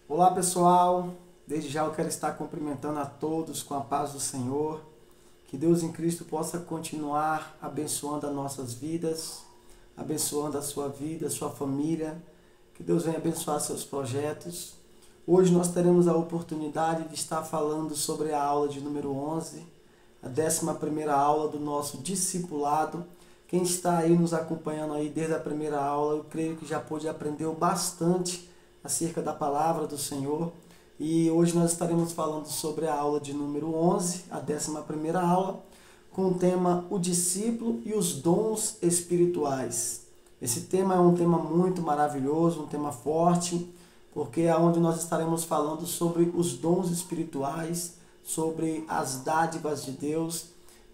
Olá pessoal, desde já eu quero estar cumprimentando a todos com a paz do Senhor. Que Deus em Cristo possa continuar abençoando as nossas vidas, abençoando a sua vida, a sua família. Que Deus venha abençoar seus projetos. Hoje nós teremos a oportunidade de estar falando sobre a aula de número 11, a 11ª aula do nosso discipulado. Quem está aí nos acompanhando aí desde a primeira aula, eu creio que já pôde aprender bastante acerca da palavra do Senhor. E hoje nós estaremos falando sobre a aula de número 11, a 11ª aula, com o tema O Discípulo e os Dons Espirituais. Esse tema é um tema muito maravilhoso, um tema forte, porque é onde nós estaremos falando sobre os dons espirituais, sobre as dádivas de Deus.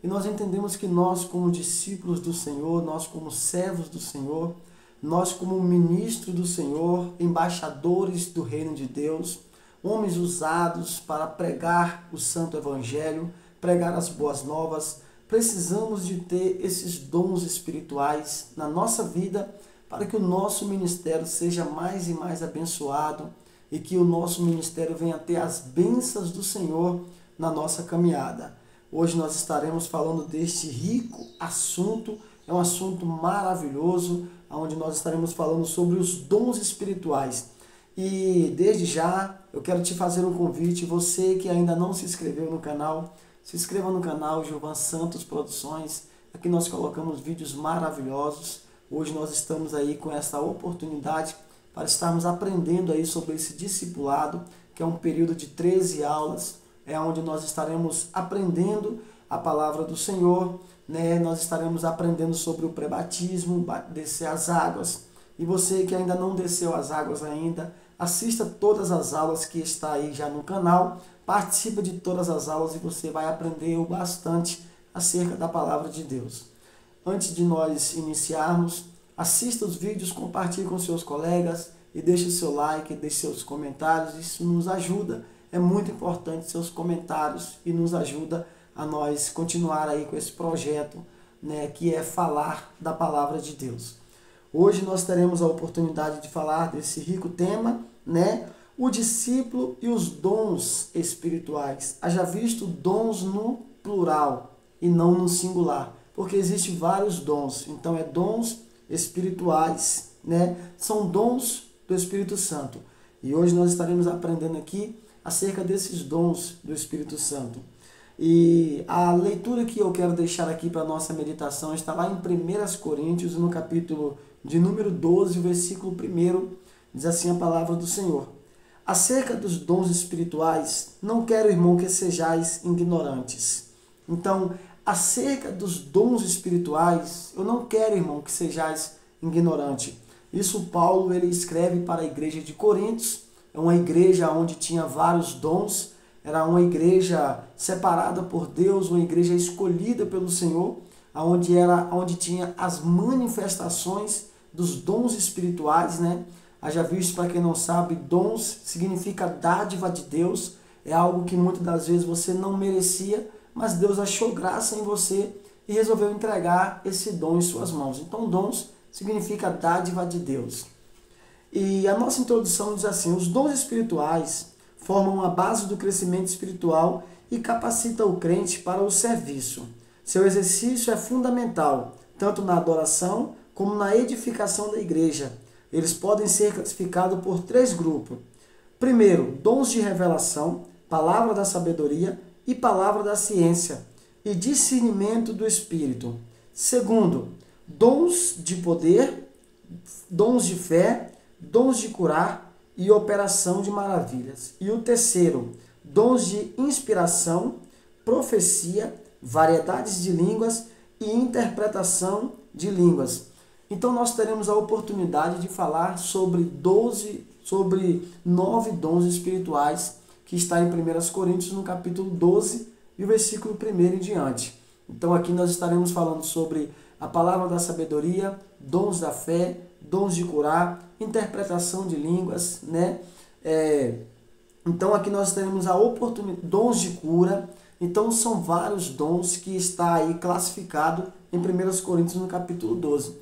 E nós entendemos que nós, como discípulos do Senhor, nós como servos do Senhor, nós como ministros do Senhor, embaixadores do reino de Deus, homens usados para pregar o santo evangelho, pregar as boas novas, precisamos de ter esses dons espirituais na nossa vida para que o nosso ministério seja mais e mais abençoado e que o nosso ministério venha a ter as bênçãos do Senhor na nossa caminhada. Hoje nós estaremos falando deste rico assunto, é um assunto maravilhoso, onde nós estaremos falando sobre os dons espirituais. E desde já eu quero te fazer um convite, você que ainda não se inscreveu no canal, se inscreva no canal Gilvan Santos Produções. Aqui nós colocamos vídeos maravilhosos. Hoje nós estamos aí com essa oportunidade para estarmos aprendendo aí sobre esse discipulado, que é um período de 13 aulas, é onde nós estaremos aprendendo a palavra do Senhor, né? Nós estaremos aprendendo sobre o pré-batismo, descer as águas. E você que ainda não desceu as águas ainda, assista todas as aulas que está aí já no canal, participe de todas as aulas e você vai aprender bastante acerca da palavra de Deus. Antes de nós iniciarmos, assista os vídeos, compartilhe com seus colegas e deixe o seu like, deixe seus comentários, isso nos ajuda. É muito importante seus comentários e nos ajuda a nós continuar aí com esse projeto, né, que é falar da palavra de Deus. Hoje nós teremos a oportunidade de falar desse rico tema, né, o discípulo e os dons espirituais. Haja visto dons no plural e não no singular, porque existem vários dons, então é dons espirituais, né, são dons do Espírito Santo. E hoje nós estaremos aprendendo aqui acerca desses dons do Espírito Santo. E a leitura que eu quero deixar aqui para a nossa meditação está lá em 1 Coríntios, no capítulo de número 12, versículo 1, diz assim a palavra do Senhor. Acerca dos dons espirituais, não quero, irmão, que sejais ignorantes. Então, acerca dos dons espirituais, eu não quero, irmão, que sejais ignorante. Isso Paulo ele escreve para a igreja de Coríntios, é uma igreja onde tinha vários dons, era uma igreja separada por Deus, uma igreja escolhida pelo Senhor, onde tinha as manifestações dos dons espirituais, né? Haja visto, para quem não sabe, dons significa dádiva de Deus, é algo que muitas das vezes você não merecia, mas Deus achou graça em você e resolveu entregar esse dom em suas mãos. Então, dons significa dádiva de Deus. E a nossa introdução diz assim: os dons espirituais formam a base do crescimento espiritual e capacitam o crente para o serviço. Seu exercício é fundamental, tanto na adoração como na edificação da igreja. Eles podem ser classificados por 3 grupos. Primeiro, dons de revelação, palavra da sabedoria e palavra da ciência, e discernimento do Espírito. Segundo, dons de poder, dons de fé, dons de curar e operação de maravilhas. E o terceiro, dons de inspiração, profecia, variedades de línguas e interpretação de línguas. Então nós teremos a oportunidade de falar sobre 9 dons espirituais que está em 1 Coríntios, no capítulo 12, e o versículo 1 em diante. Então aqui nós estaremos falando sobre a palavra da sabedoria, dons da fé, dons de curar, interpretação de línguas, né? Então aqui nós teremos a oportunidade, dons de cura. Então são vários dons que está aí classificado em 1 Coríntios no capítulo 12.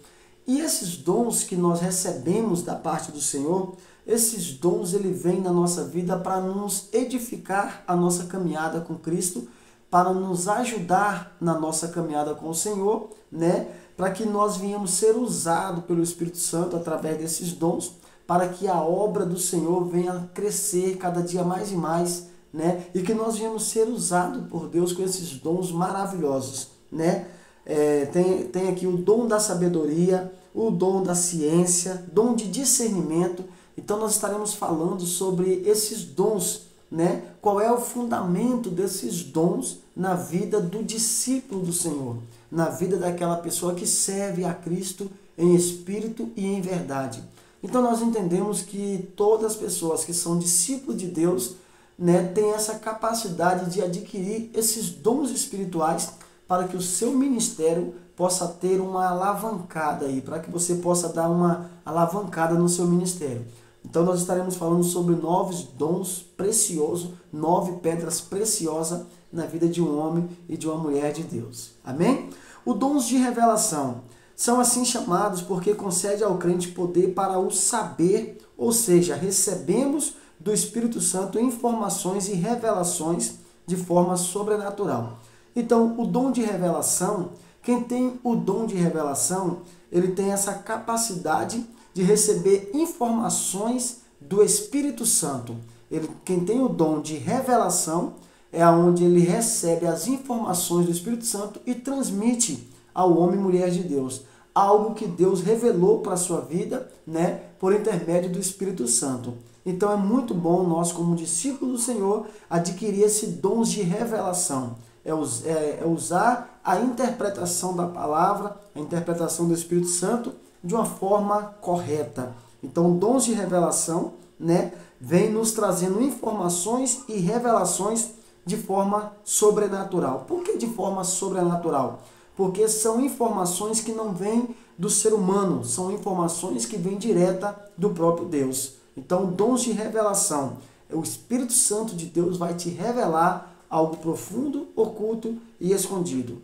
E esses dons que nós recebemos da parte do Senhor, esses dons ele vem na nossa vida para nos edificar a nossa caminhada com Cristo, para nos ajudar na nossa caminhada com o Senhor, né? Para que nós venhamos ser usados pelo Espírito Santo através desses dons, para que a obra do Senhor venha crescer cada dia mais e mais, né? E que nós venhamos ser usados por Deus com esses dons maravilhosos, né? Tem aqui o dom da sabedoria, o dom da ciência, dom de discernimento. Então nós estaremos falando sobre esses dons, né? Qual é o fundamento desses dons na vida do discípulo do Senhor, na vida daquela pessoa que serve a Cristo em espírito e em verdade. Então nós entendemos que todas as pessoas que são discípulos de Deus, né, têm essa capacidade de adquirir esses dons espirituais para que o seu ministério possa ter uma alavancada aí, para que você possa dar uma alavancada no seu ministério. Então nós estaremos falando sobre 9 dons preciosos, 9 pedras preciosas na vida de um homem e de uma mulher de Deus. Amém? Os dons de revelação são assim chamados porque concede ao crente poder para o saber, ou seja, recebemos do Espírito Santo informações e revelações de forma sobrenatural. Então, o dom de revelação, quem tem o dom de revelação, ele tem essa capacidade de receber informações do Espírito Santo. Quem tem o dom de revelação é onde ele recebe as informações do Espírito Santo e transmite ao homem e mulher de Deus. Algo que Deus revelou para a sua vida, né, por intermédio do Espírito Santo. Então é muito bom nós, como discípulos do Senhor, adquirir esses dons de revelação. É usar a interpretação da palavra, a interpretação do Espírito Santo de uma forma correta. Então, dons de revelação, né, vem nos trazendo informações e revelações de forma sobrenatural. Por que de forma sobrenatural? Porque são informações que não vêm do ser humano, são informações que vêm direta do próprio Deus. Então, dons de revelação, o Espírito Santo de Deus vai te revelar algo profundo, oculto e escondido.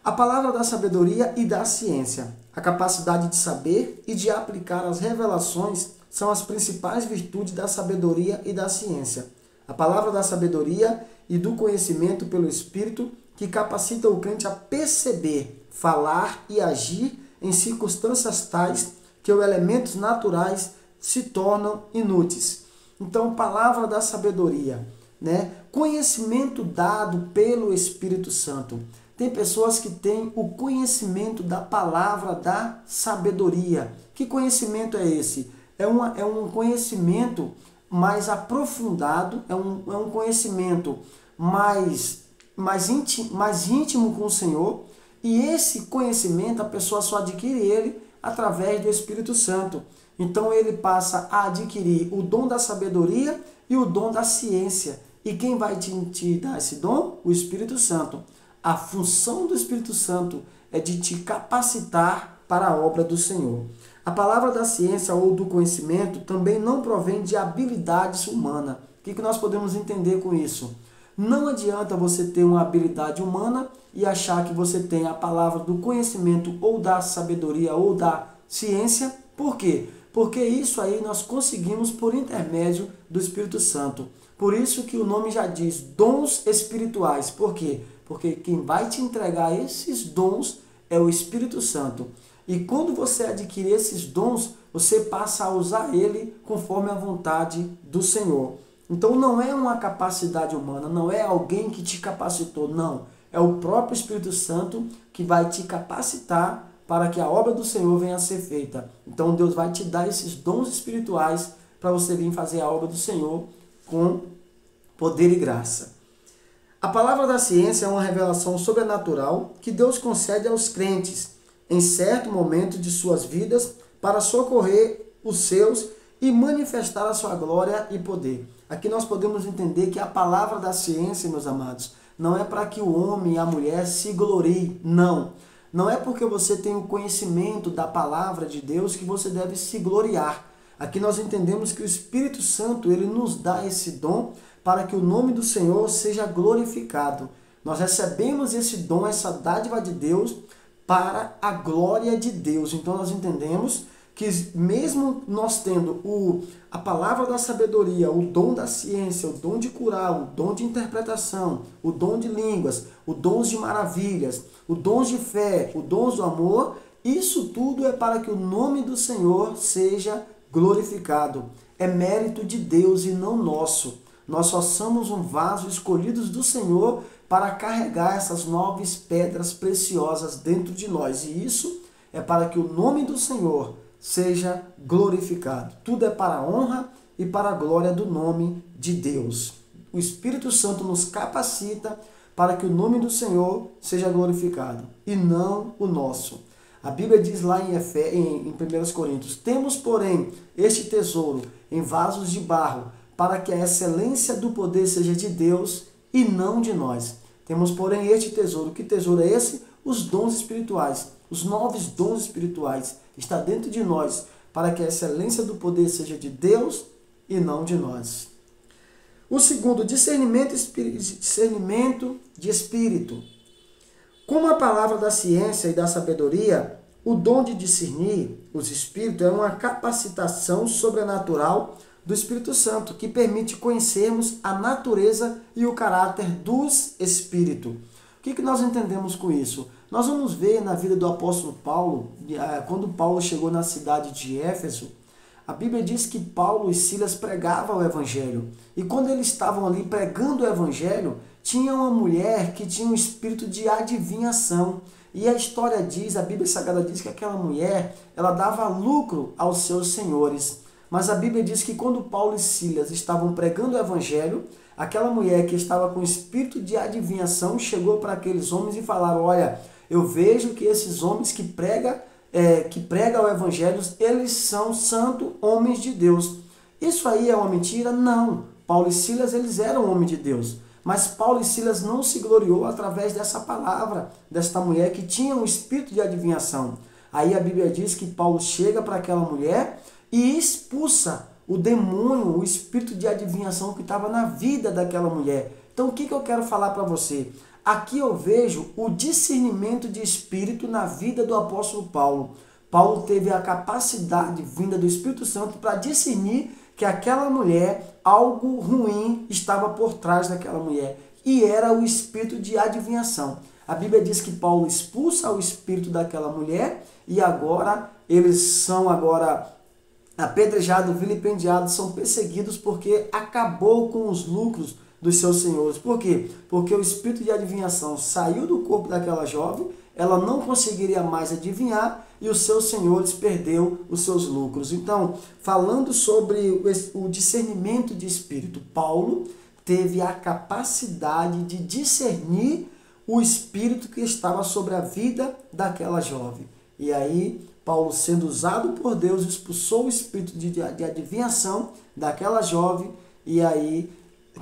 A palavra da sabedoria e da ciência, a capacidade de saber e de aplicar as revelações são as principais virtudes da sabedoria e da ciência. A palavra da sabedoria e do conhecimento pelo Espírito que capacita o crente a perceber, falar e agir em circunstâncias tais que os elementos naturais se tornam inúteis. Então, palavra da sabedoria, né? Conhecimento dado pelo Espírito Santo. Tem pessoas que têm o conhecimento da palavra da sabedoria. Que conhecimento é esse? É um conhecimento mais aprofundado, é um conhecimento mais íntimo com o Senhor. E esse conhecimento, a pessoa só adquire ele através do Espírito Santo. Então ele passa a adquirir o dom da sabedoria e o dom da ciência. E quem vai te dar esse dom? O Espírito Santo. A função do Espírito Santo é de te capacitar para a obra do Senhor. A palavra da ciência ou do conhecimento também não provém de habilidades humanas. O que nós podemos entender com isso? Não adianta você ter uma habilidade humana e achar que você tem a palavra do conhecimento ou da sabedoria ou da ciência. Por quê? Porque isso aí nós conseguimos por intermédio do Espírito Santo. Por isso que o nome já diz dons espirituais. Por quê? Porque quem vai te entregar esses dons é o Espírito Santo. E quando você adquirir esses dons, você passa a usar ele conforme a vontade do Senhor. Então não é uma capacidade humana, não é alguém que te capacitou, não. É o próprio Espírito Santo que vai te capacitar para que a obra do Senhor venha a ser feita. Então Deus vai te dar esses dons espirituais para você vir fazer a obra do Senhor com poder e graça. A palavra da ciência é uma revelação sobrenatural que Deus concede aos crentes em certo momento de suas vidas para socorrer os seus e manifestar a sua glória e poder. Aqui nós podemos entender que a palavra da ciência, meus amados, não é para que o homem e a mulher se gloriem, não. Não é porque você tem o conhecimento da palavra de Deus que você deve se gloriar. Aqui nós entendemos que o Espírito Santo ele nos dá esse dom para que o nome do Senhor seja glorificado. Nós recebemos esse dom, essa dádiva de Deus para a glória de Deus. Então nós entendemos que mesmo nós tendo a palavra da sabedoria, o dom da ciência, o dom de curar, o dom de interpretação, o dom de línguas, o dom de maravilhas, o dom de fé, o dom do amor, isso tudo é para que o nome do Senhor seja glorificado. É mérito de Deus e não nosso. Nós só somos um vaso escolhidos do Senhor para carregar essas 9 pedras preciosas dentro de nós. E isso é para que o nome do Senhor seja glorificado. Tudo é para a honra e para a glória do nome de Deus. O Espírito Santo nos capacita para que o nome do Senhor seja glorificado e não o nosso. A Bíblia diz lá em 1 Coríntios: temos, porém, este tesouro em vasos de barro, para que a excelência do poder seja de Deus e não de nós. Temos, porém, este tesouro. Que tesouro é esse? Os dons espirituais. Os 9 dons espirituais está dentro de nós, para que a excelência do poder seja de Deus e não de nós. O segundo, discernimento de espírito. Como a palavra da ciência e da sabedoria, o dom de discernir os espíritos é uma capacitação sobrenatural do Espírito Santo, que permite conhecermos a natureza e o caráter dos espíritos. O que nós entendemos com isso? Nós vamos ver na vida do apóstolo Paulo, quando Paulo chegou na cidade de Éfeso, a Bíblia diz que Paulo e Silas pregavam o evangelho. E quando eles estavam ali pregando o evangelho, tinha uma mulher que tinha um espírito de adivinhação. E a história diz, a Bíblia Sagrada diz que aquela mulher, ela dava lucro aos seus senhores. Mas a Bíblia diz que quando Paulo e Silas estavam pregando o evangelho, aquela mulher que estava com espírito de adivinhação chegou para aqueles homens e falaram: olha, eu vejo que esses homens que pregam o evangelho, eles são santos homens de Deus. Isso aí é uma mentira? Não. Paulo e Silas, eles eram homens de Deus. Mas Paulo e Silas não se gloriou através dessa palavra, desta mulher que tinha um espírito de adivinhação. Aí a Bíblia diz que Paulo chega para aquela mulher e expulsa o demônio, o espírito de adivinhação que estava na vida daquela mulher. Então o que eu quero falar para você? Aqui eu vejo o discernimento de espírito na vida do apóstolo Paulo. Paulo teve a capacidade vinda do Espírito Santo para discernir que aquela mulher, algo ruim estava por trás daquela mulher. E era o espírito de adivinhação. A Bíblia diz que Paulo expulsa o espírito daquela mulher e agora eles são apedrejados, vilipendiados, são perseguidos porque acabou com os lucros dos seus senhores. Por quê? Porque o espírito de adivinhação saiu do corpo daquela jovem, ela não conseguiria mais adivinhar e os seus senhores perdeu os seus lucros. Então, falando sobre o discernimento de espírito, Paulo teve a capacidade de discernir o espírito que estava sobre a vida daquela jovem. E aí, Paulo, sendo usado por Deus, expulsou o espírito de adivinhação daquela jovem e aí,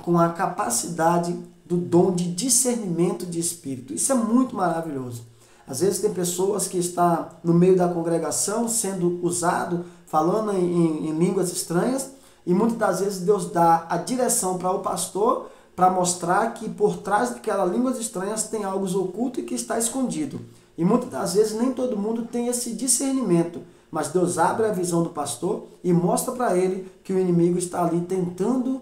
com a capacidade do dom de discernimento de espírito. Isso é muito maravilhoso. Às vezes tem pessoas que estão no meio da congregação sendo usado, falando em línguas estranhas, e muitas das vezes Deus dá a direção para o pastor para mostrar que por trás daquelas línguas estranhas tem algo oculto e que está escondido. E muitas das vezes nem todo mundo tem esse discernimento, mas Deus abre a visão do pastor e mostra para ele que o inimigo está ali tentando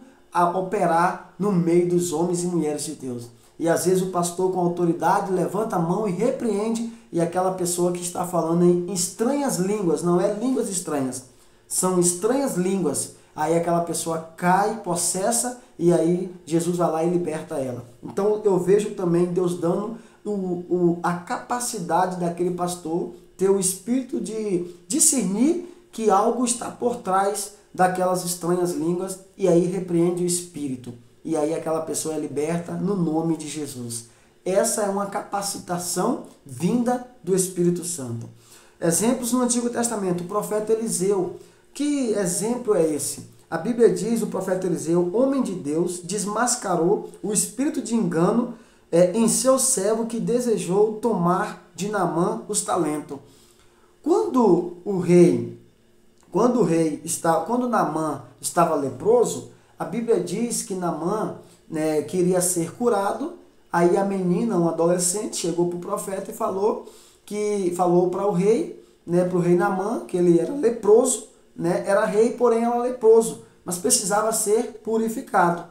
operar no meio dos homens e mulheres de Deus. E às vezes o pastor com autoridade levanta a mão e repreende, e aquela pessoa que está falando em estranhas línguas, não é línguas estranhas, são estranhas línguas, aí aquela pessoa cai, possessa, e aí Jesus vai lá e liberta ela. Então eu vejo também Deus dando a capacidade daquele pastor ter o espírito de discernir que algo está por trás daquelas estranhas línguas, e aí repreende o espírito. E aí aquela pessoa é liberta no nome de Jesus. Essa é uma capacitação vinda do Espírito Santo. Exemplos no Antigo Testamento, o profeta Eliseu. Que exemplo é esse? A Bíblia diz, o profeta Eliseu, homem de Deus, desmascarou o espírito de engano em seu servo que desejou tomar de Naamã os talentos. Quando Naamã estava leproso, a Bíblia diz que Naamã queria ser curado. Aí a menina, um adolescente, chegou para o profeta e falou para o rei, né, para o rei Naamã, que ele era leproso, né, era rei, porém era leproso, mas precisava ser purificado.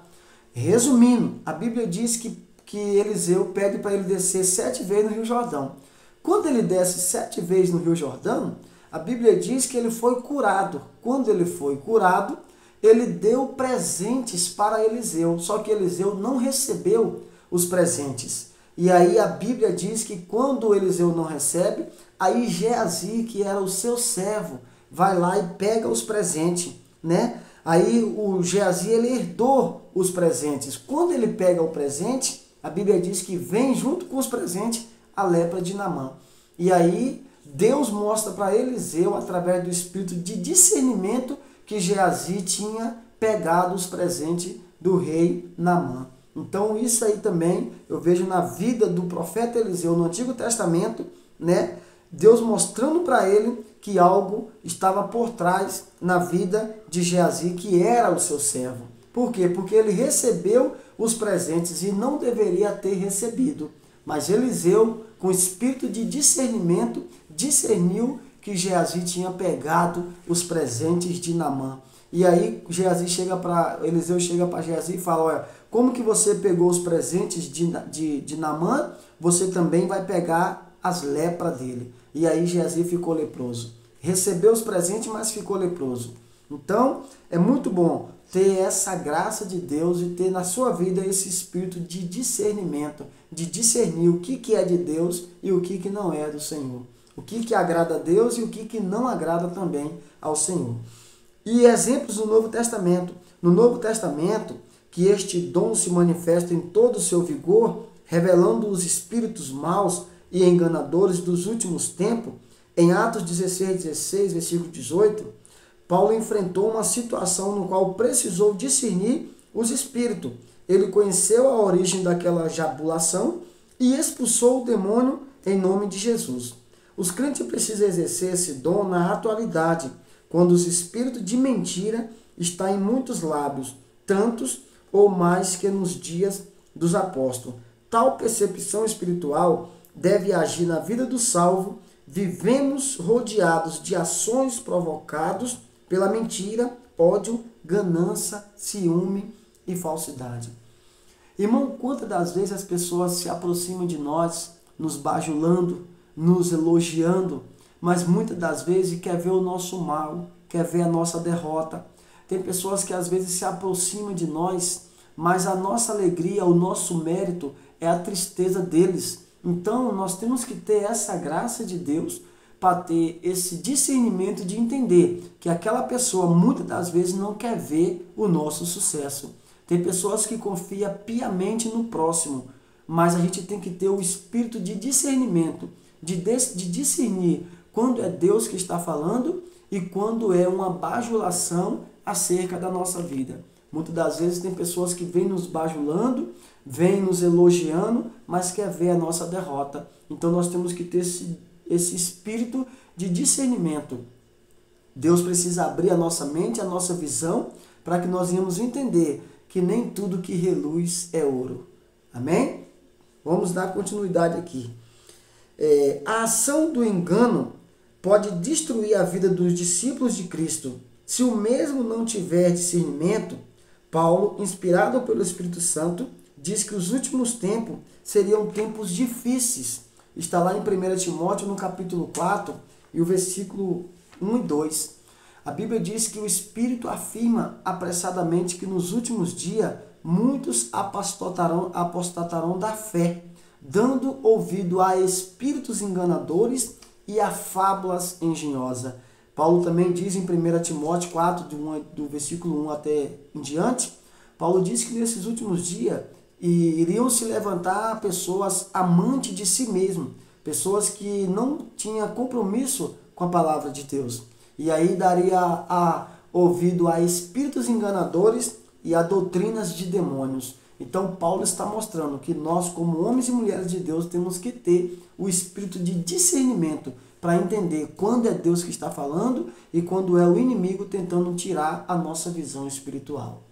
Resumindo, a Bíblia diz que Eliseu pede para ele descer 7 vezes no Rio Jordão. Quando ele desce 7 vezes no Rio Jordão, a Bíblia diz que ele foi curado. Quando ele foi curado, ele deu presentes para Eliseu, só que Eliseu não recebeu os presentes. E aí a Bíblia diz que quando Eliseu não recebe, aí Geazi, que era o seu servo, vai lá e pega os presentes, né? Aí o Geazi, ele herdou os presentes. Quando ele pega o presente, a Bíblia diz que vem junto com os presentes a lepra de Naamã. E aí Deus mostra para Eliseu, através do espírito de discernimento, que Geazi tinha pegado os presentes do rei Naamã. Então isso aí também eu vejo na vida do profeta Eliseu no Antigo Testamento, né? Deus mostrando para ele que algo estava por trás na vida de Geazi, que era o seu servo. Por quê? Porque ele recebeu os presentes e não deveria ter recebido. Mas Eliseu, com espírito de discernimento, discerniu que Geazi tinha pegado os presentes de Naamã. E aí Eliseu chega para Geazi e fala, olha, como que você pegou os presentes de Naamã, você também vai pegar as lepras dele. E aí Geazi ficou leproso. Recebeu os presentes, mas ficou leproso. Então, é muito bom ter essa graça de Deus e ter na sua vida esse espírito de discernimento, de discernir o que é de Deus e o que não é do Senhor. O que agrada a Deus e o que não agrada também ao Senhor. E exemplos do Novo Testamento. No Novo Testamento, que este dom se manifesta em todo o seu vigor, revelando os espíritos maus e enganadores dos últimos tempos, em Atos 16, versículo 18, Paulo enfrentou uma situação no qual precisou discernir os espíritos. Ele conheceu a origem daquela jabulação e expulsou o demônio em nome de Jesus. Os crentes precisam exercer esse dom na atualidade, quando os espíritos de mentira estão em muitos lábios, tantos ou mais que nos dias dos apóstolos. Tal percepção espiritual deve agir na vida do salvo. Vivemos rodeados de ações provocadas pela mentira, ódio, ganância, ciúme e falsidade. Irmão, quantas das vezes as pessoas se aproximam de nós, nos bajulando, nos elogiando, mas muitas das vezes quer ver o nosso mal, quer ver a nossa derrota. Tem pessoas que às vezes se aproximam de nós, mas a nossa alegria, o nosso mérito é a tristeza deles. Então nós temos que ter essa graça de Deus para ter esse discernimento de entender que aquela pessoa muitas das vezes não quer ver o nosso sucesso. Tem pessoas que confiam piamente no próximo, mas a gente tem que ter o espírito de discernimento, de discernir quando é Deus que está falando e quando é uma bajulação acerca da nossa vida. Muitas das vezes tem pessoas que vêm nos bajulando, vêm nos elogiando, mas quer ver a nossa derrota. Então nós temos que ter esse espírito de discernimento. Deus precisa abrir a nossa mente, a nossa visão, para que nós venhamos entender que nem tudo que reluz é ouro. Amém? Vamos dar continuidade aqui. A ação do engano pode destruir a vida dos discípulos de Cristo. Se o mesmo não tiver discernimento, Paulo, inspirado pelo Espírito Santo, diz que os últimos tempos seriam tempos difíceis. Está lá em 1 Timóteo, no capítulo 4, e o versículo 1 e 2. A Bíblia diz que o Espírito afirma apressadamente que nos últimos dias muitos apostatarão da fé, dando ouvido a espíritos enganadores e a fábulas engenhosas. Paulo também diz em 1 Timóteo 4, do versículo 1 até em diante, Paulo diz que nesses últimos dias iriam se levantar pessoas amantes de si mesmo, pessoas que não tinham compromisso com a palavra de Deus. E aí daria ouvido a espíritos enganadores e a doutrinas de demônios. Então Paulo está mostrando que nós, como homens e mulheres de Deus, temos que ter o espírito de discernimento para entender quando é Deus que está falando e quando é o inimigo tentando tirar a nossa visão espiritual.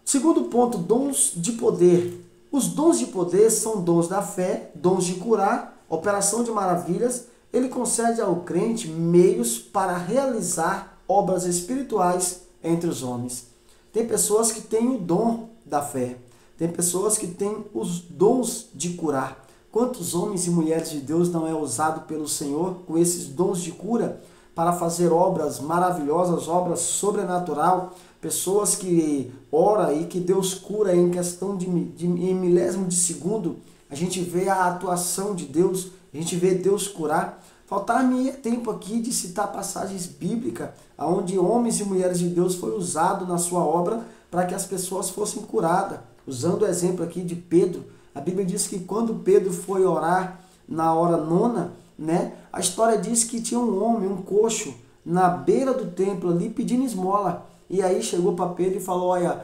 Segundo ponto, dons de poder. Os dons de poder são dons da fé, dons de curar, operação de maravilhas, ele concede ao crente meios para realizar obras espirituais entre os homens. Tem pessoas que têm o dom da fé. Tem pessoas que têm os dons de curar. Quantos homens e mulheres de Deus não é usado pelo Senhor com esses dons de cura para fazer obras maravilhosas, obras sobrenatural? Pessoas que oram e que Deus cura em questão em milésimo de segundo. A gente vê a atuação de Deus, a gente vê Deus curar. Faltar-me tempo aqui de citar passagens bíblicas onde homens e mulheres de Deus foram usados na sua obra para que as pessoas fossem curadas. Usando o exemplo aqui de Pedro, a Bíblia diz que quando Pedro foi orar na hora nona, né, a história diz que tinha um homem, um coxo, na beira do templo ali pedindo esmola. E aí chegou para Pedro e falou, olha,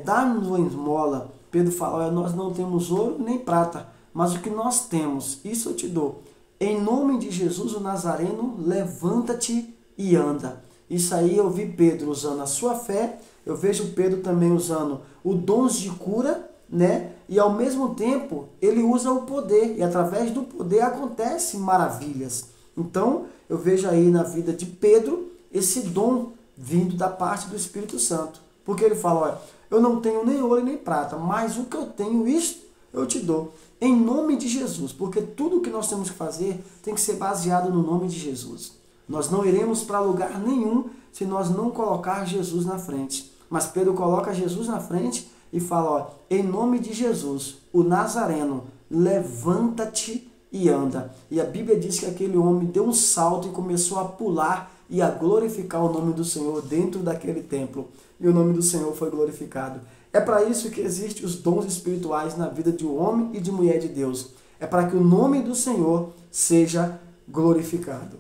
dá-nos uma esmola. Pedro falou, olha, nós não temos ouro nem prata, mas o que nós temos, isso eu te dou. Em nome de Jesus o Nazareno, levanta-te e anda. Isso aí eu vi Pedro usando a sua fé, eu vejo Pedro também usando o dons de cura, né? E ao mesmo tempo ele usa o poder, e através do poder acontecem maravilhas. Então eu vejo aí na vida de Pedro esse dom vindo da parte do Espírito Santo. Porque ele fala, olha, eu não tenho nem ouro nem prata, mas o que eu tenho, isto eu te dou. Em nome de Jesus, porque tudo que nós temos que fazer tem que ser baseado no nome de Jesus. Nós não iremos para lugar nenhum se nós não colocar Jesus na frente. Mas Pedro coloca Jesus na frente e fala, ó, em nome de Jesus, o Nazareno, levanta-te e anda. E a Bíblia diz que aquele homem deu um salto e começou a pular e a glorificar o nome do Senhor dentro daquele templo. E o nome do Senhor foi glorificado. É para isso que existem os dons espirituais na vida de um homem e de mulher de Deus. É para que o nome do Senhor seja glorificado.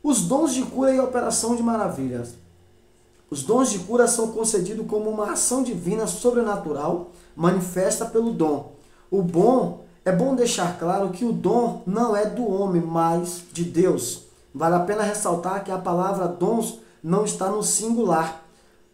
Os dons de cura e operação de maravilhas. Os dons de cura são concedidos como uma ação divina sobrenatural manifesta pelo dom. É bom deixar claro que o dom não é do homem, mas de Deus. Vale a pena ressaltar que a palavra dons não está no singular.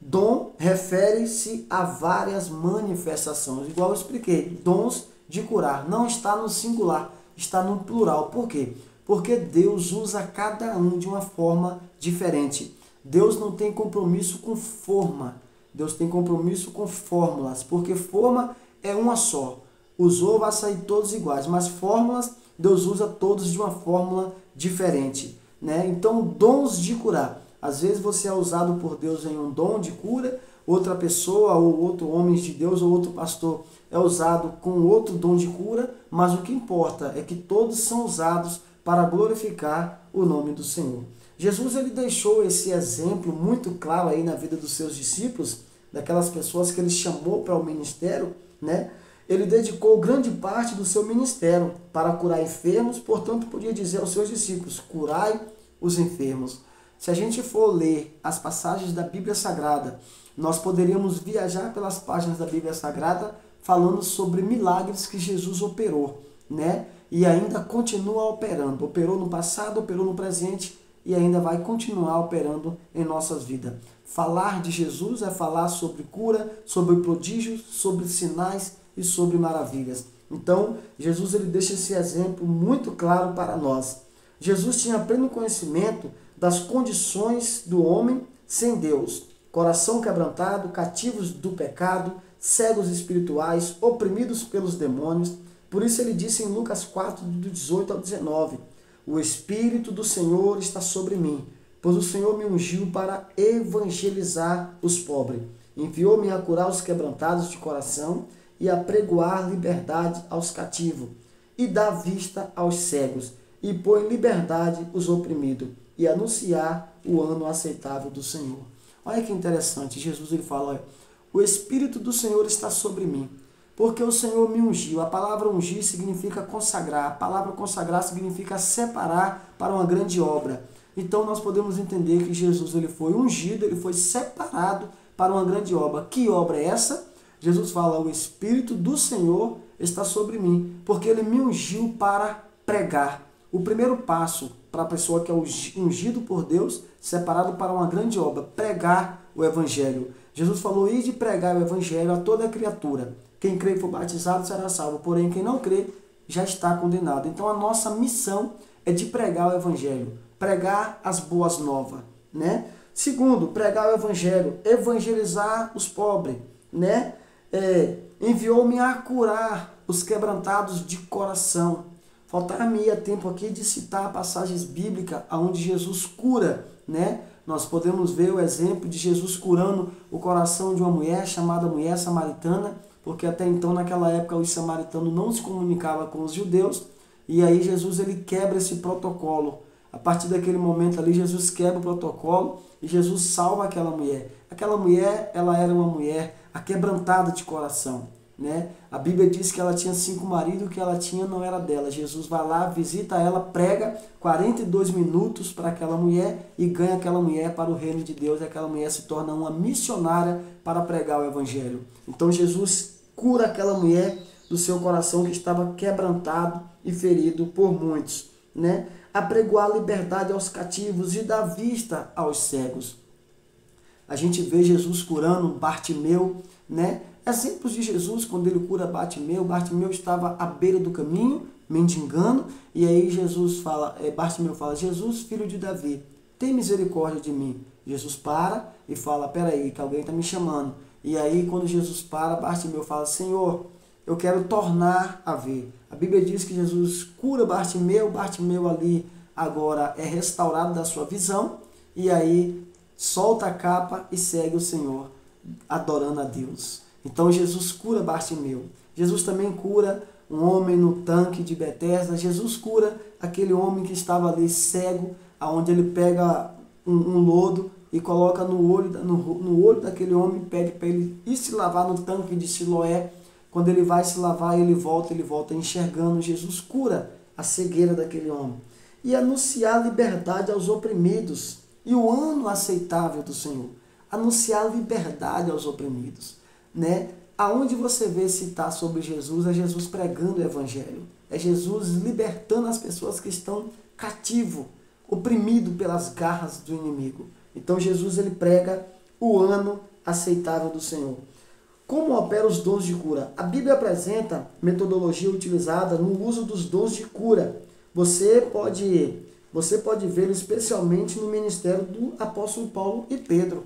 Dom refere-se a várias manifestações. Igual eu expliquei, dons de curar não está no singular, está no plural. Por quê? Porque Deus usa cada um de uma forma diferente. Deus não tem compromisso com forma. Deus tem compromisso com fórmulas, porque forma é uma só. Usou, vai sair todos iguais, mas fórmulas, Deus usa todos de uma fórmula diferente, né? Então, dons de curar. Às vezes você é usado por Deus em um dom de cura, outra pessoa ou outro homem de Deus ou outro pastor é usado com outro dom de cura, mas o que importa é que todos são usados para glorificar o nome do Senhor. Jesus ele deixou esse exemplo muito claro aí na vida dos seus discípulos, daquelas pessoas que ele chamou para o ministério, né? Ele dedicou grande parte do seu ministério para curar enfermos, portanto podia dizer aos seus discípulos, curai os enfermos. Se a gente for ler as passagens da Bíblia Sagrada, nós poderíamos viajar pelas páginas da Bíblia Sagrada falando sobre milagres que Jesus operou, né? E ainda continua operando. Operou no passado, operou no presente e ainda vai continuar operando em nossas vidas. Falar de Jesus é falar sobre cura, sobre prodígios, sobre sinais e sobre maravilhas. Então, Jesus ele deixa esse exemplo muito claro para nós. Jesus tinha pleno conhecimento das condições do homem sem Deus. Coração quebrantado, cativos do pecado, cegos espirituais, oprimidos pelos demônios. Por isso ele disse em Lucas 4, do 18 ao 19, o Espírito do Senhor está sobre mim, pois o Senhor me ungiu para evangelizar os pobres. Enviou-me a curar os quebrantados de coração e a pregoar liberdade aos cativos, e dar vista aos cegos, e pôr em liberdade os oprimidos, e anunciar o ano aceitável do Senhor. Olha que interessante, Jesus ele fala, olha, o Espírito do Senhor está sobre mim, porque o Senhor me ungiu. A palavra ungir significa consagrar, a palavra consagrar significa separar para uma grande obra. Então nós podemos entender que Jesus ele foi ungido, ele foi separado para uma grande obra. Que obra é essa? Jesus fala, o Espírito do Senhor está sobre mim, porque ele me ungiu para pregar. O primeiro passo para a pessoa que é ungido por Deus, separado para uma grande obra, pregar o Evangelho. Jesus falou, ide pregar o Evangelho a toda criatura. Quem crê e for batizado será salvo, porém quem não crê já está condenado. Então a nossa missão é de pregar o evangelho, pregar as boas novas, né? Segundo, pregar o evangelho, evangelizar os pobres, né? Enviou-me a curar os quebrantados de coração. Faltar-me-ia tempo aqui de citar passagens bíblicas onde Jesus cura, né? Nós podemos ver o exemplo de Jesus curando o coração de uma mulher chamada mulher samaritana, porque até então, naquela época, os samaritanos não se comunicavam com os judeus, e aí Jesus ele quebra esse protocolo. A partir daquele momento ali, Jesus quebra o protocolo e Jesus salva aquela mulher. Aquela mulher, ela era uma mulher aquebrantada de coração, né? A Bíblia diz que ela tinha 5 maridos e o que ela tinha não era dela. Jesus vai lá, visita ela, prega 42 minutos para aquela mulher e ganha aquela mulher para o reino de Deus. E aquela mulher se torna uma missionária para pregar o evangelho. Então Jesus cura aquela mulher do seu coração que estava quebrantado e ferido por muitos, né? Apregoar a liberdade aos cativos e dar vista aos cegos. A gente vê Jesus curando Bartimeu, né? Exemplos de Jesus, quando ele cura Bartimeu estava à beira do caminho, mendigando, e aí Bartimeu fala, Jesus, filho de Davi, tem misericórdia de mim. Jesus para e fala, peraí, que alguém está me chamando. E aí, quando Jesus para, Bartimeu fala, Senhor, eu quero tornar a ver. A Bíblia diz que Jesus cura Bartimeu ali agora é restaurado da sua visão, e aí solta a capa e segue o Senhor, adorando a Deus. Então Jesus cura Bartimeu. Jesus também cura um homem no tanque de Betesda. Jesus cura aquele homem que estava ali cego, aonde ele pega um lodo e coloca no olho daquele homem, pede para ele ir se lavar no tanque de Siloé. Quando ele vai se lavar, ele volta enxergando. Jesus cura a cegueira daquele homem. E anunciar liberdade aos oprimidos. E o ano aceitável do Senhor. Anunciar liberdade aos oprimidos, né? Aonde você vê citar sobre Jesus, é Jesus pregando o evangelho. É Jesus libertando as pessoas que estão cativo, oprimido pelas garras do inimigo. Então Jesus ele prega o ano aceitável do Senhor. Como opera os dons de cura? A Bíblia apresenta metodologia utilizada no uso dos dons de cura. Você pode vê-lo especialmente no ministério do apóstolo Paulo e Pedro.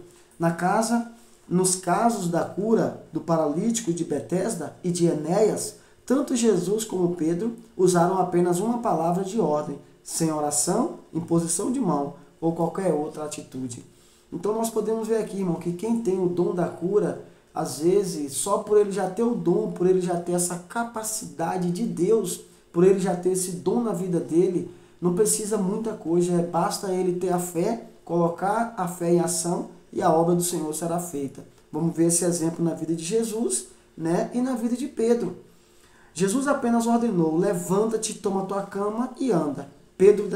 Nos casos da cura do paralítico de Betesda e de Enéas, tanto Jesus como Pedro usaram apenas uma palavra de ordem, sem oração, imposição de mão ou qualquer outra atitude. Então nós podemos ver aqui, irmão, que quem tem o dom da cura, às vezes, só por ele já ter o dom, por ele já ter essa capacidade de Deus, por ele já ter esse dom na vida dele, não precisa muita coisa, basta ele ter a fé, colocar a fé em ação e a obra do Senhor será feita. Vamos ver esse exemplo na vida de Jesus, né? E na vida de Pedro. Jesus apenas ordenou, levanta-te, toma tua cama e anda. Pedro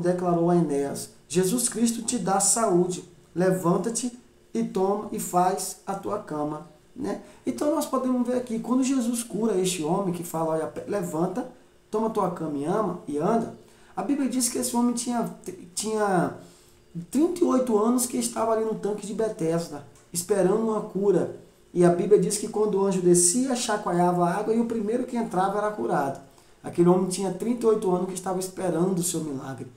declarou a Enéas, Jesus Cristo te dá saúde, levanta-te e toma e faz a tua cama, né? Então nós podemos ver aqui, quando Jesus cura este homem que fala, olha, levanta, toma tua cama e anda, a Bíblia diz que esse homem tinha 38 anos que estava ali no tanque de Betesda, esperando uma cura. E a Bíblia diz que quando o anjo descia, chacoalhava a água e o primeiro que entrava era curado. Aquele homem tinha 38 anos que estava esperando o seu milagre.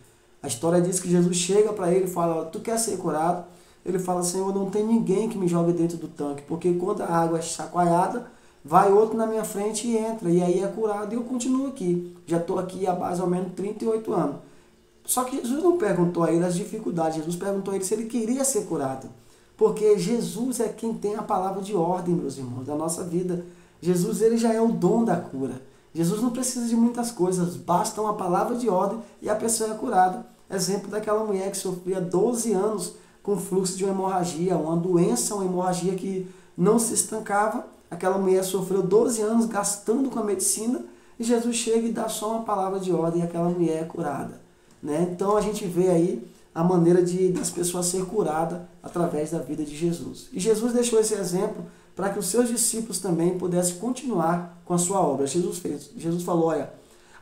A história diz que Jesus chega para ele e fala, tu quer ser curado? Ele fala, Senhor, não tem ninguém que me jogue dentro do tanque, porque quando a água é chacoalhada, vai outro na minha frente e entra, e aí é curado, e eu continuo aqui. Já estou aqui há mais ou menos 38 anos. Só que Jesus não perguntou a ele as dificuldades, Jesus perguntou a ele se ele queria ser curado. Porque Jesus é quem tem a palavra de ordem, meus irmãos, da nossa vida. Jesus ele já é o dom da cura. Jesus não precisa de muitas coisas, basta uma palavra de ordem e a pessoa é curada. Exemplo daquela mulher que sofria 12 anos com fluxo de uma hemorragia, uma doença, uma hemorragia que não se estancava. Aquela mulher sofreu 12 anos gastando com a medicina e Jesus chega e dá só uma palavra de ordem e aquela mulher é curada, né? Então a gente vê aí a maneira das pessoas ser curadas através da vida de Jesus. E Jesus deixou esse exemplo para que os seus discípulos também pudessem continuar com a sua obra. Jesus falou, olha,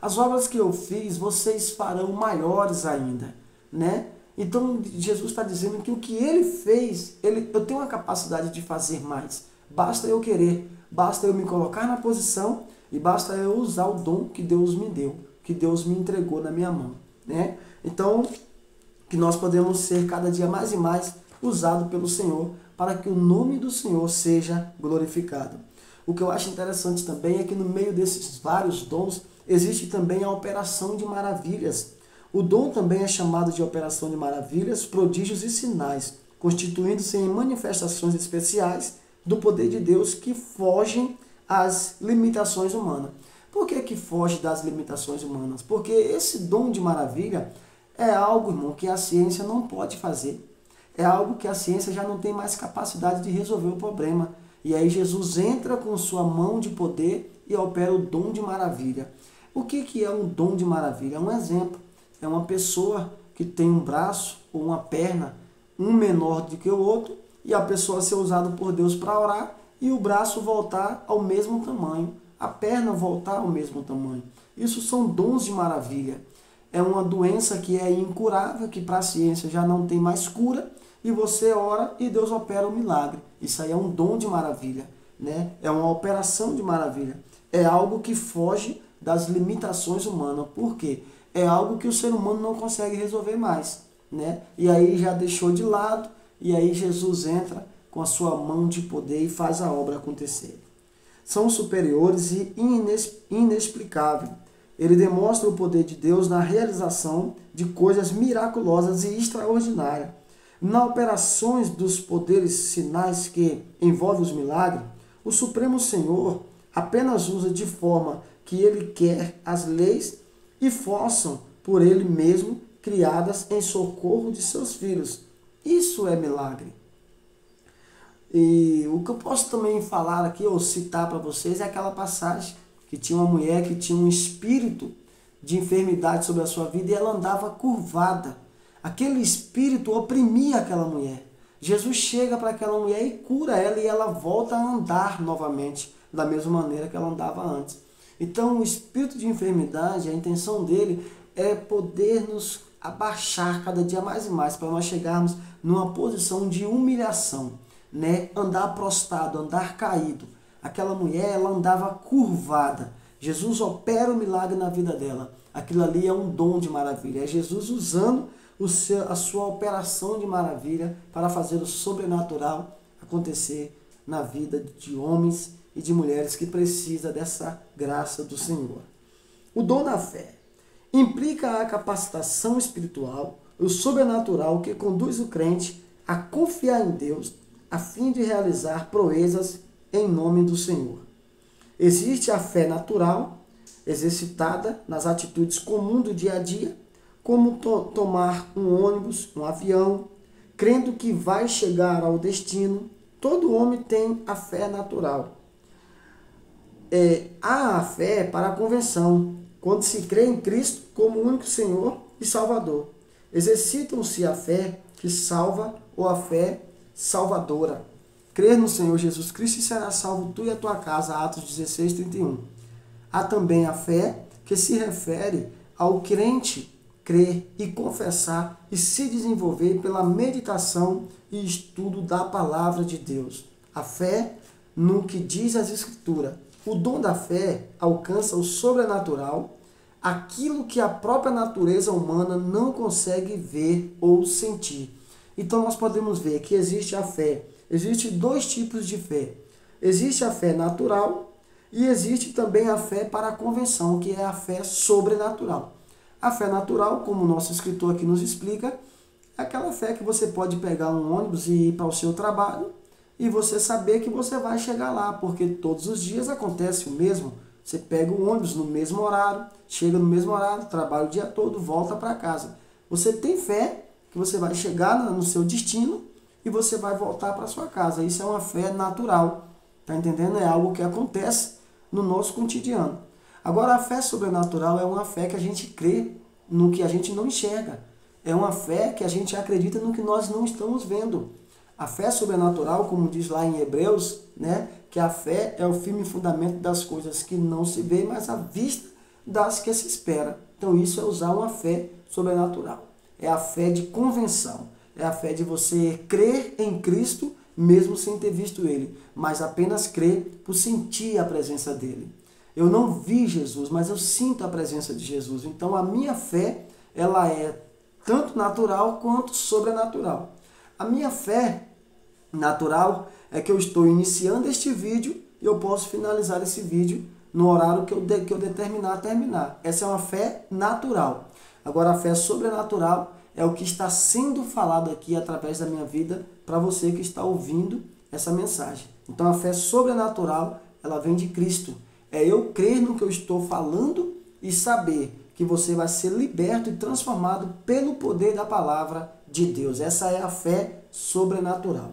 as obras que eu fiz, vocês farão maiores ainda, né? Então Jesus está dizendo que o que ele fez, eu tenho a capacidade de fazer mais. Basta eu querer, basta eu me colocar na posição E basta eu usar o dom que Deus me deu, que Deus me entregou na minha mão, né? Então, que nós podemos ser cada dia mais e mais usado pelo Senhor para que o nome do Senhor seja glorificado. O que eu acho interessante também é que no meio desses vários dons existe também a operação de maravilhas. O dom também é chamado de operação de maravilhas, prodígios e sinais, constituindo-se em manifestações especiais do poder de Deus que fogem às limitações humanas. Por que foge das limitações humanas? Porque esse dom de maravilha é algo, irmão, que a ciência não pode fazer. É algo que a ciência já não tem mais capacidade de resolver o problema. E aí Jesus entra com sua mão de poder e opera o dom de maravilha. O que é um dom de maravilha? É um exemplo. É uma pessoa que tem um braço ou uma perna, um menor do que o outro, e a pessoa ser usada por Deus para orar e o braço voltar ao mesmo tamanho, a perna voltar ao mesmo tamanho. Isso são dons de maravilha. É uma doença que é incurável, que para a ciência já não tem mais cura, e você ora e Deus opera o milagre. Isso aí é um dom de maravilha, né? É uma operação de maravilha. É algo que foge das limitações humanas. Por quê? É algo que o ser humano não consegue resolver mais, né? E aí já deixou de lado, e aí Jesus entra com a sua mão de poder e faz a obra acontecer. São superiores e inexplicáveis. Ele demonstra o poder de Deus na realização de coisas miraculosas e extraordinárias. Nas operações dos poderes sinais que envolvem os milagres, o Supremo Senhor apenas usa de forma que ele quer as leis e forçam por ele mesmo criadas em socorro de seus filhos. Isso é milagre. E o que eu posso também falar aqui, ou citar para vocês, é aquela passagem que tinha uma mulher que tinha um espírito de enfermidade sobre a sua vida e ela andava curvada. Aquele espírito oprimia aquela mulher. Jesus chega para aquela mulher e cura ela e ela volta a andar novamente da mesma maneira que ela andava antes. Então o espírito de enfermidade, a intenção dele é poder nos abaixar cada dia mais e mais para nós chegarmos numa posição de humilhação, né? Andar prostrado, andar caído. Aquela mulher, ela andava curvada. Jesus opera o milagre na vida dela. Aquilo ali é um dom de maravilha. É Jesus usando a sua operação de maravilha para fazer o sobrenatural acontecer na vida de homens e de mulheres que precisam dessa graça do Senhor. O dom da fé implica a capacitação espiritual, o sobrenatural que conduz o crente a confiar em Deus a fim de realizar proezas em nome do Senhor. Existe a fé natural, exercitada nas atitudes comuns do dia a dia, como tomar um ônibus, um avião, crendo que vai chegar ao destino. Todo homem tem a fé natural. Há a fé para a convenção, quando se crê em Cristo como único Senhor e Salvador. Exercitam-se a fé que salva ou a fé salvadora. Crer no Senhor Jesus Cristo e será salvo tu e a tua casa. Atos 16, 31. Há também a fé que se refere ao crente crer e confessar e se desenvolver pela meditação e estudo da palavra de Deus. A fé no que diz as Escrituras. O dom da fé alcança o sobrenatural, aquilo que a própria natureza humana não consegue ver ou sentir. Então nós podemos ver que existe a fé. Existem dois tipos de fé. Existe a fé natural e existe também a fé para a convenção, que é a fé sobrenatural. A fé natural, como o nosso escritor aqui nos explica, é aquela fé que você pode pegar um ônibus e ir para o seu trabalho e você saber que você vai chegar lá, porque todos os dias acontece o mesmo. Você pega o ônibus no mesmo horário, chega no mesmo horário, trabalha o dia todo, volta para casa. Você tem fé que você vai chegar no seu destino e você vai voltar para sua casa. Isso é uma fé natural, tá entendendo? É algo que acontece no nosso cotidiano. Agora, a fé sobrenatural é uma fé que a gente crê no que a gente não enxerga. É uma fé que a gente acredita no que nós não estamos vendo. A fé sobrenatural, como diz lá em Hebreus, né, que a fé é o firme fundamento das coisas que não se vê, mas a vista das que se espera. Então, isso é usar uma fé sobrenatural. É a fé de convenção. É a fé de você crer em Cristo, mesmo sem ter visto Ele, mas apenas crer por sentir a presença dEle. Eu não vi Jesus, mas eu sinto a presença de Jesus. Então a minha fé, ela é tanto natural quanto sobrenatural. A minha fé natural é que eu estou iniciando este vídeo e eu posso finalizar esse vídeo no horário que eu determinar terminar. Essa é uma fé natural. Agora a fé sobrenatural é o que está sendo falado aqui através da minha vida para você que está ouvindo essa mensagem. Então a fé sobrenatural, ela vem de Cristo. É eu crer no que eu estou falando e saber que você vai ser liberto e transformado pelo poder da palavra de Deus. Essa é a fé sobrenatural.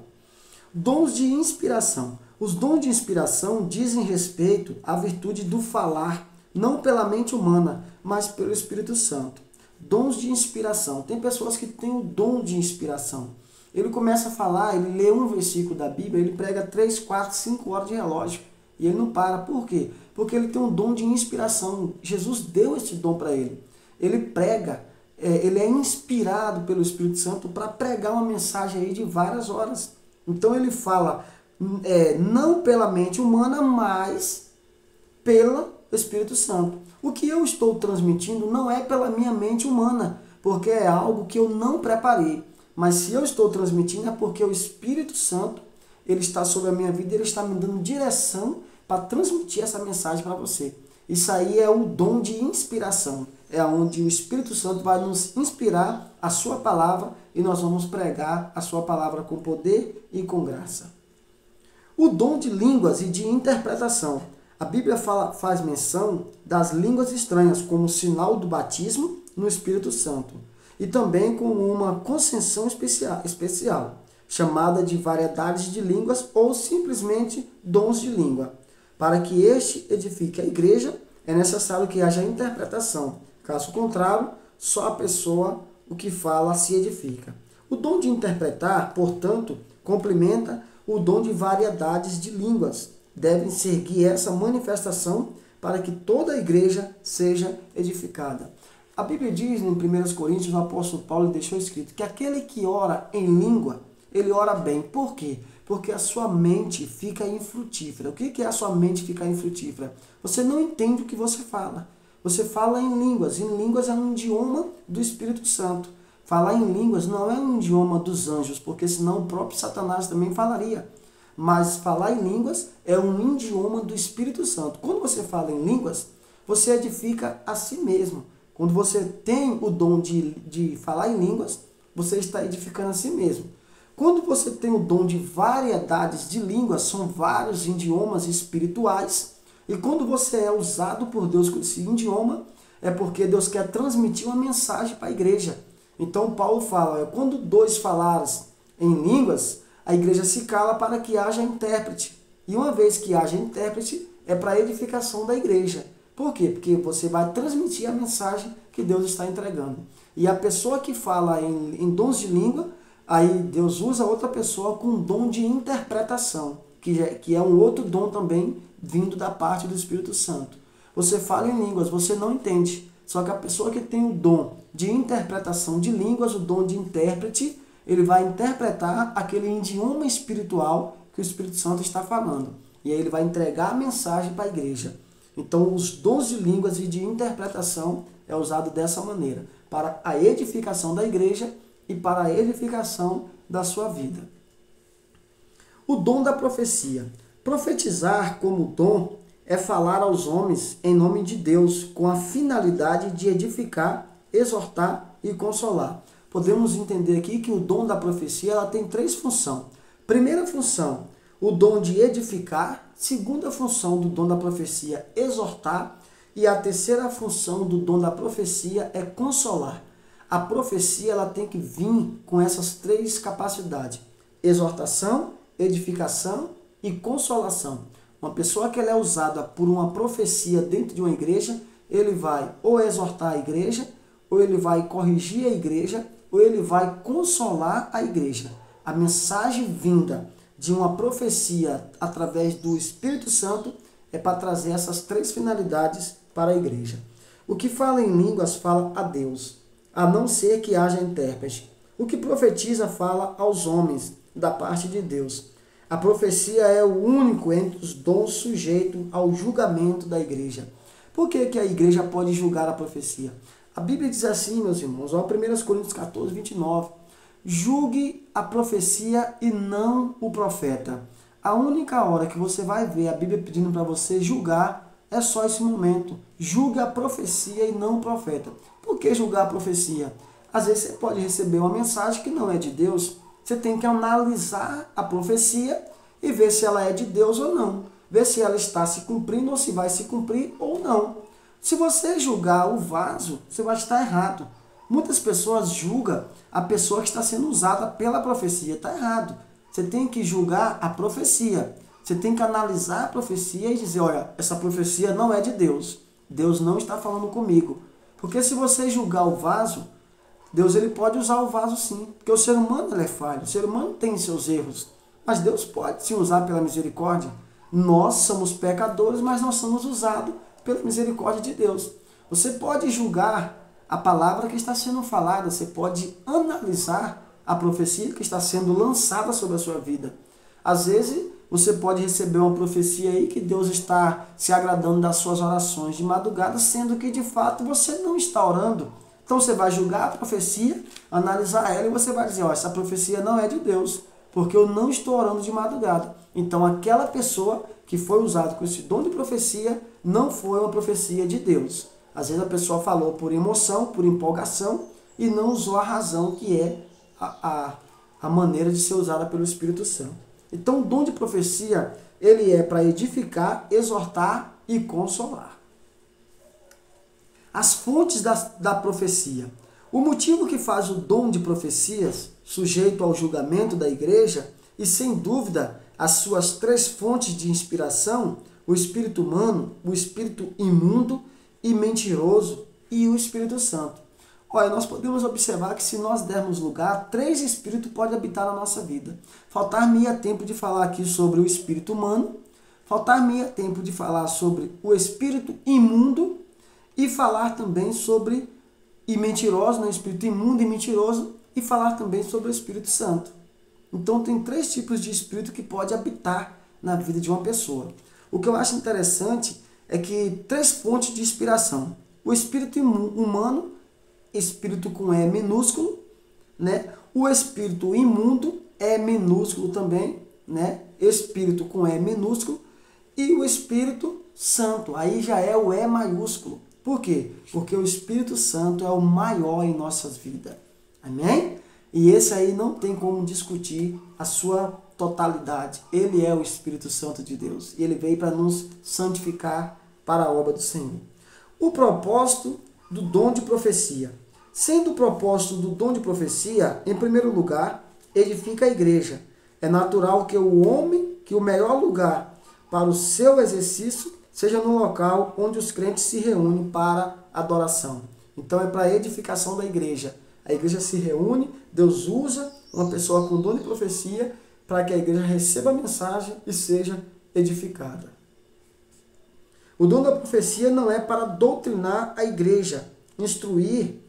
Dons de inspiração. Os dons de inspiração dizem respeito à virtude do falar, não pela mente humana, mas pelo Espírito Santo. Dons de inspiração. Tem pessoas que têm o dom de inspiração. Ele começa a falar, ele lê um versículo da Bíblia, ele prega 3, 4, 5 horas de relógio. E ele não para. Por quê? Porque ele tem um dom de inspiração. Jesus deu esse dom para ele. Ele prega, ele é inspirado pelo Espírito Santo para pregar uma mensagem aí de várias horas. Então ele fala, não pela mente humana, mas pelo Espírito Santo. O que eu estou transmitindo não é pela minha mente humana, porque é algo que eu não preparei. Mas se eu estou transmitindo é porque o Espírito Santo, ele está sobre a minha vida, ele está me dando direção para transmitir essa mensagem para você. Isso aí é o dom de inspiração. É onde o Espírito Santo vai nos inspirar a sua palavra e nós vamos pregar a sua palavra com poder e com graça. O dom de línguas e de interpretação. A Bíblia faz menção das línguas estranhas como sinal do batismo no Espírito Santo e também como uma concessão especial, chamada de variedades de línguas ou simplesmente dons de língua. Para que este edifique a igreja, é necessário que haja interpretação. Caso contrário, só a pessoa, o que fala, se edifica. O dom de interpretar, portanto, complementa o dom de variedades de línguas. Devem seguir essa manifestação para que toda a igreja seja edificada. A Bíblia diz em 1 Coríntios, o apóstolo Paulo deixou escrito que aquele que ora em língua, ele ora bem. Por quê? Porque a sua mente fica infrutífera. O que é a sua mente ficar infrutífera? Você não entende o que você fala. Você fala em línguas. Em línguas é um idioma do Espírito Santo. Falar em línguas não é um idioma dos anjos, porque senão o próprio Satanás também falaria. Mas falar em línguas é um idioma do Espírito Santo. Quando você fala em línguas, você edifica a si mesmo. Quando você tem o dom de falar em línguas, você está edificando a si mesmo. Quando você tem o dom de variedades de línguas, são vários idiomas espirituais, e quando você é usado por Deus com esse idioma, é porque Deus quer transmitir uma mensagem para a igreja. Então Paulo fala, quando 2 falares em línguas, a igreja se cala para que haja intérprete. E uma vez que haja intérprete, é para a edificação da igreja. Por quê? Porque você vai transmitir a mensagem que Deus está entregando. E a pessoa que fala em dons de língua, aí Deus usa outra pessoa com dom de interpretação, que é um outro dom também vindo da parte do Espírito Santo. Você fala em línguas, você não entende. Só que a pessoa que tem o dom de interpretação de línguas, o dom de intérprete, ele vai interpretar aquele idioma espiritual que o Espírito Santo está falando. E aí ele vai entregar a mensagem para a igreja. Então os dons de línguas e de interpretação é usado dessa maneira, para a edificação da igreja e para a edificação da sua vida. O dom da profecia. Profetizar como dom é falar aos homens em nome de Deus, com a finalidade de edificar, exortar e consolar. Podemos entender aqui que o dom da profecia ela tem 3 funções. Primeira função, o dom de edificar. Segunda função do dom da profecia, exortar. E a terceira função do dom da profecia é consolar. A profecia ela tem que vir com essas 3 capacidades. Exortação, edificação e consolação. Uma pessoa que ela é usada por uma profecia dentro de uma igreja, ele vai ou exortar a igreja, ou ele vai corrigir a igreja, ou ele vai consolar a igreja. A mensagem vinda de uma profecia através do Espírito Santo é para trazer essas 3 finalidades para a igreja. O que fala em línguas fala a Deus, a não ser que haja intérprete. O que profetiza fala aos homens da parte de Deus. A profecia é o único entre os dons sujeito ao julgamento da igreja. Por que que a igreja pode julgar a profecia? A Bíblia diz assim, meus irmãos, 1 Coríntios 14, 29. Julgue a profecia e não o profeta. A única hora que você vai ver a Bíblia pedindo para você julgar é só esse momento. Julgue a profecia e não o profeta. Por que julgar a profecia? Às vezes você pode receber uma mensagem que não é de Deus. Você tem que analisar a profecia e ver se ela é de Deus ou não. Ver se ela está se cumprindo ou se vai se cumprir ou não. Se você julgar o vaso, você vai estar errado. Muitas pessoas julgam a pessoa que está sendo usada pela profecia. Está errado. Você tem que julgar a profecia. Você tem que analisar a profecia e dizer, olha, essa profecia não é de Deus. Deus não está falando comigo. Porque se você julgar o vaso, Deus ele pode usar o vaso sim. Porque o ser humano ele é falho. O ser humano tem seus erros. Mas Deus pode se usar pela misericórdia. Nós somos pecadores, mas nós somos usados pela misericórdia de Deus. Você pode julgar a palavra que está sendo falada. Você pode analisar a profecia que está sendo lançada sobre a sua vida. Às vezes, você pode receber uma profecia aí que Deus está se agradando das suas orações de madrugada, sendo que de fato você não está orando. Então você vai julgar a profecia, analisar ela e você vai dizer, ó, essa profecia não é de Deus, porque eu não estou orando de madrugada. Então aquela pessoa que foi usada com esse dom de profecia não foi uma profecia de Deus. Às vezes a pessoa falou por emoção, por empolgação e não usou a razão que é a maneira de ser usada pelo Espírito Santo. Então o dom de profecia, ele é para edificar, exortar e consolar. As fontes da profecia. O motivo que faz o dom de profecias sujeito ao julgamento da igreja e, sem dúvida, as suas três fontes de inspiração, o espírito humano, o espírito imundo e mentiroso e o Espírito Santo. Olha, nós podemos observar que se nós dermos lugar, 3 espíritos podem habitar na nossa vida. Faltar-me-ia tempo de falar aqui sobre o espírito humano, faltar-me-ia tempo de falar sobre o espírito imundo e falar também sobre mentiroso, né? Espírito imundo e mentiroso, e falar também sobre o Espírito Santo. Então tem 3 tipos de espírito que pode habitar na vida de uma pessoa. O que eu acho interessante é que 3 fontes de inspiração. O espírito humano, espírito com E minúsculo, né? O espírito imundo, E minúsculo também, né? Espírito com E minúsculo. E o Espírito Santo, aí já é o E maiúsculo. Por quê? Porque o Espírito Santo é o maior em nossas vidas. Amém? E esse aí não tem como discutir a sua totalidade. Ele é o Espírito Santo de Deus. E ele veio para nos santificar para a obra do Senhor. O propósito do dom de profecia. Sendo o propósito do dom de profecia, em primeiro lugar, edifica a igreja. É natural que o melhor lugar para o seu exercício seja no local onde os crentes se reúnem para adoração. Então é para a edificação da igreja. A igreja se reúne, Deus usa uma pessoa com dom de profecia para que a igreja receba a mensagem e seja edificada. O dom da profecia não é para doutrinar a igreja, instruir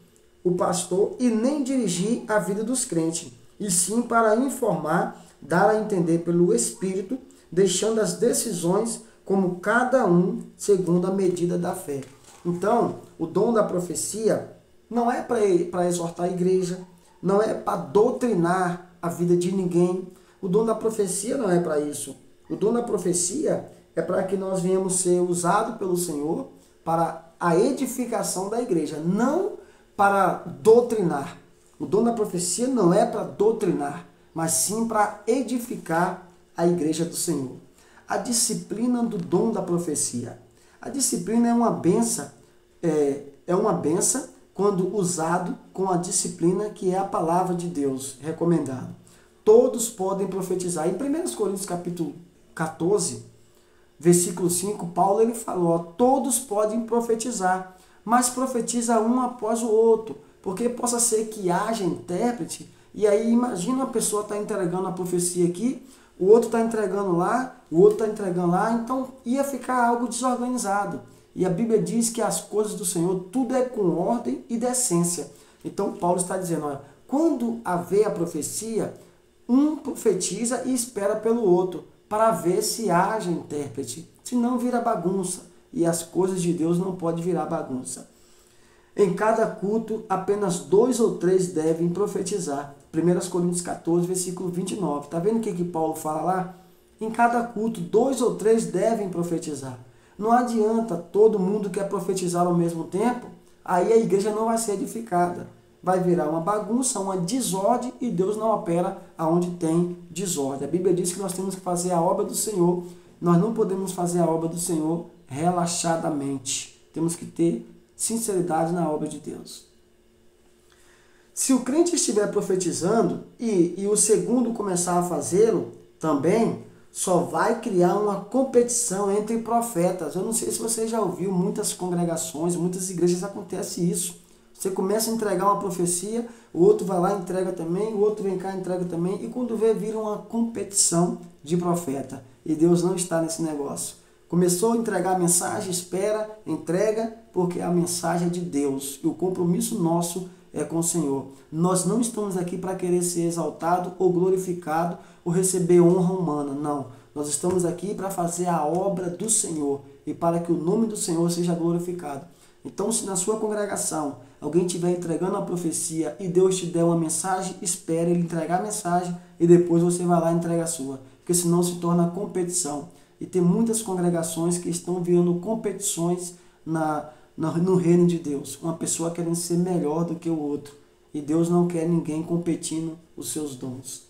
o pastor e nem dirigir a vida dos crentes, e sim para informar, dar a entender pelo Espírito, deixando as decisões como cada um segundo a medida da fé. Então, o dom da profecia não é para exortar a igreja, não é para doutrinar a vida de ninguém. O dom da profecia não é para isso. O dom da profecia é para que nós venhamos ser usados pelo Senhor para a edificação da igreja, não para doutrinar. O dom da profecia não é para doutrinar, mas sim para edificar a igreja do Senhor. A disciplina do dom da profecia. A disciplina é uma benção, quando usado com a disciplina que é a palavra de Deus, recomendado. Todos podem profetizar. Em 1 Coríntios capítulo 14, versículo 5, Paulo ele falou, todos podem profetizar, mas profetiza um após o outro, porque possa ser que haja intérprete, e aí imagina a pessoa está entregando a profecia aqui, o outro está entregando lá, o outro está entregando lá, então ia ficar algo desorganizado. E a Bíblia diz que as coisas do Senhor, tudo é com ordem e decência. Então Paulo está dizendo, olha, quando haver a profecia, Um profetiza e espera pelo outro, para ver se haja intérprete. Senão vira bagunça. E as coisas de Deus não podem virar bagunça. Em cada culto, apenas 2 ou 3 devem profetizar. 1 Coríntios 14, versículo 29. Está vendo o que Paulo fala lá? Em cada culto, 2 ou 3 devem profetizar. Não adianta todo mundo quer profetizar ao mesmo tempo, aí a igreja não vai ser edificada. Vai virar uma bagunça, uma desordem, e Deus não opera aonde tem desordem. A Bíblia diz que nós temos que fazer a obra do Senhor. Nós não podemos fazer a obra do Senhor relaxadamente. Temos que ter sinceridade na obra de Deus. Se o crente estiver profetizando e o segundo começar a fazê-lo também, só vai criar uma competição entre profetas. Eu não sei se você já ouviu, muitas congregações, muitas igrejas acontece isso. Você começa a entregar uma profecia, o outro vai lá e entrega também, o outro vem cá e entrega também, e quando vê, vira uma competição de profeta. E Deus não está nesse negócio. Começou a entregar a mensagem, espera, entrega, porque a mensagem é de Deus. E o compromisso nosso é com o Senhor. Nós não estamos aqui para querer ser exaltado ou glorificado ou receber honra humana. Não. Nós estamos aqui para fazer a obra do Senhor e para que o nome do Senhor seja glorificado. Então, se na sua congregação alguém estiver entregando a profecia e Deus te der uma mensagem, espere ele entregar a mensagem e depois você vai lá e entrega a sua. Porque senão se torna competição. E tem muitas congregações que estão virando competições no reino de Deus. Uma pessoa querendo ser melhor do que o outro. E Deus não quer ninguém competindo os seus dons.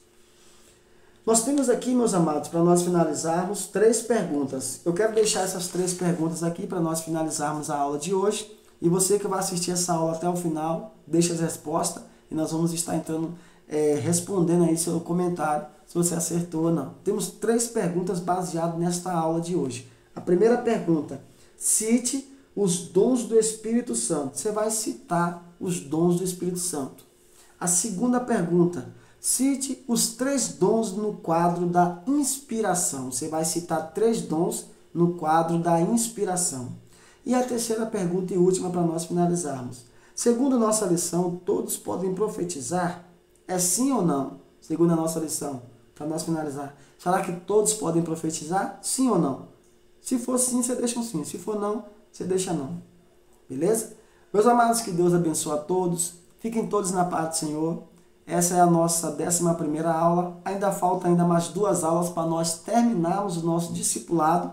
Nós temos aqui, meus amados, para nós finalizarmos, 3 perguntas. Eu quero deixar essas 3 perguntas aqui para nós finalizarmos a aula de hoje. E você que vai assistir essa aula até o final, deixa as respostas e nós vamos estar entrando, respondendo aí seu comentário, se você acertou ou não. Temos 3 perguntas baseadas nesta aula de hoje. A primeira pergunta: cite os dons do Espírito Santo. Você vai citar os dons do Espírito Santo. A segunda pergunta: cite os 3 dons no quadro da inspiração. Você vai citar 3 dons no quadro da inspiração. E a terceira pergunta e última para nós finalizarmos: segundo nossa lição, todos podem profetizar? É sim ou não? Segundo a nossa lição, para nós finalizar. Será que todos podem profetizar? Sim ou não? Se for sim, você deixa um sim. Se for não, você deixa não. Beleza? Meus amados, que Deus abençoe a todos. Fiquem todos na paz do Senhor. Essa é a nossa 11ª aula. Ainda falta mais 2 aulas para nós terminarmos o nosso discipulado.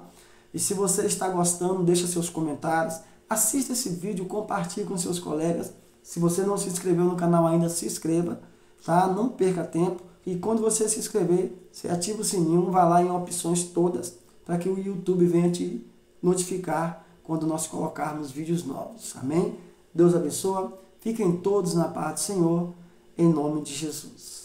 E se você está gostando, deixa seus comentários. Assista esse vídeo, compartilhe com seus colegas. Se você não se inscreveu no canal ainda, se inscreva. Tá? Não perca tempo. E quando você se inscrever, você ativa o sininho, vai lá em opções todas, para que o YouTube venha te notificar quando nós colocarmos vídeos novos. Amém? Deus abençoe. Fiquem todos na paz do Senhor, em nome de Jesus.